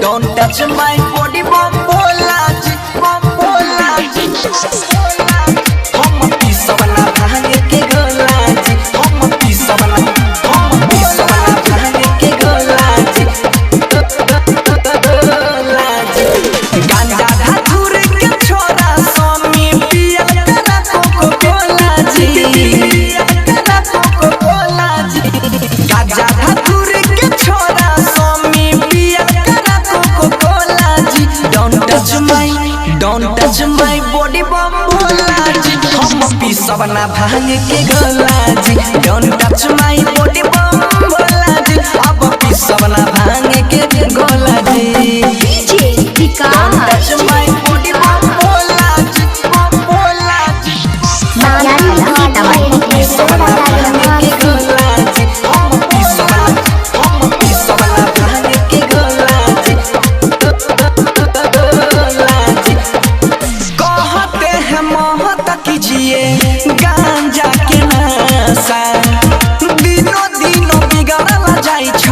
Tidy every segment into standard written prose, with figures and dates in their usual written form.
Don't touch my body, bambola ji, bambola ji. हम पीसा वाला भांग के गोला जी, हम पीसा वाला भांग के गोला जी, गोला जी। गांजा धतूर के छोरा स्वामी पियल करा कोको कोला जी, करा कोको कोला जी। गांजा धतूर के छोरा स्वामी पियल करा कोको कोला जी। Don't touch my body, bambola जी। हम पीसा वाला भांग के गोला जी। Don't touch my body, bambola जी। अब पीसा वाला भांग के गोला जी। DJ Vikas Don't touch my body, bambola जी, bambola जी। पीसा वाला भांग के गोला जी। हम पीसा वाला भांग के गोला जी, गोला जी। कहते हैं मोहत कीजिए गांजा के नशा, दिनों दिनों बिगड़ला जाई छ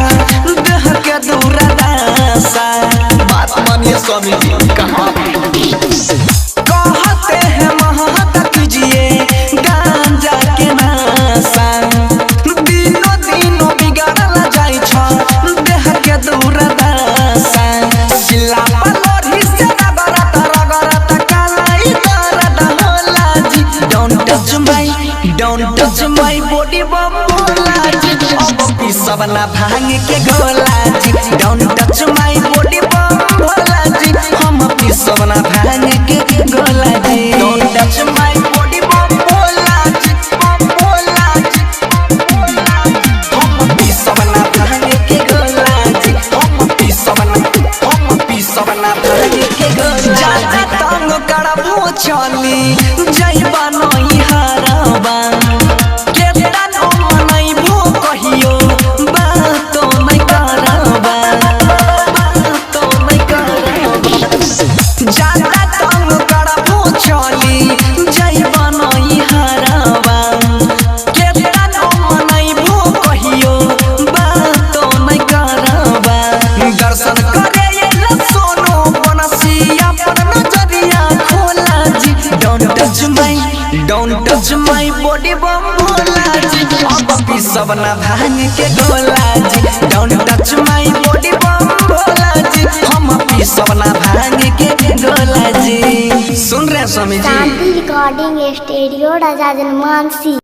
देह के दुर्दशा। बात मानिए स्वामी जी कहाँ कहते हैं मोहत कीजिए गांजा के नशा, दिनों दिनों बिगड़ला जाई छ देह के दुर्दशा। सिला पलोरी से रगड़त रगड़त कालाई दर्द होला जी। Don't touch my body, bambola जी। अब पीसा वाला भांग के गोला जी। Don't touch my body, bambola जी। हम पीसा वाला भांग के गोला जी। Don't touch my body, bambola जी, bambola जी। हम पीसा वाला भांग के गोला जी। हम पीसा वाला भांग के गोला। जाता तंग करबो चली जइबा नहीं हारबा, केतन मनई भो कहियो बातो नहीं करबा, बातो नहीं करबा। जाता तंग करबो चली जइबा नहीं हारबा, केतन मनई भो कहियो बातो नहीं करबा। दर्शन करे सोनो बनसिया पर नजरिया खोला जी। Don't touch my body, bambola जी। अब पीसा वाला भांग के गोला जी। Don't touch my body, bambola जी। हम पीसा वाला भांग के गोला जी। सुन रहे हैं स्वामी जी? शांति रिकॉर्डिंग स्टूडियो राजा जनमानसी।